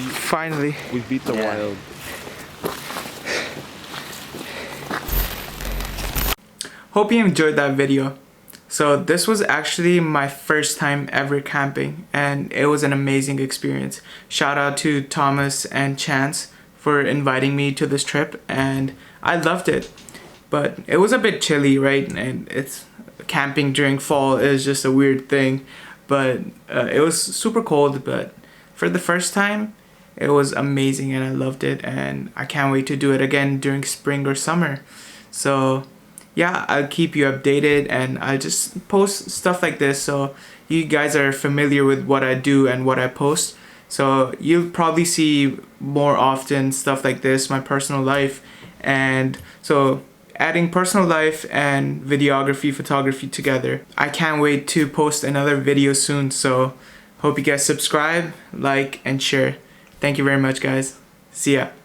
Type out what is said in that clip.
Finally. We beat the wild. Hope you enjoyed that video. So this was actually my first time ever camping, and it was an amazing experience. Shout out to Thomas and Chance for inviting me to this trip, and I loved it. But it was a bit chilly, right? And it's camping during fall is just a weird thing. But it was super cold, but for the first time, it was amazing and I loved it, and I can't wait to do it again during spring or summer. So yeah, I'll keep you updated, and I'll just post stuff like this so you guys are familiar with what I do and what I post. So you'll probably see more often stuff like this, my personal life. And so adding personal life and videography, photography together. I can't wait to post another video soon, so hope you guys subscribe, like, and share. Thank you very much, guys. See ya.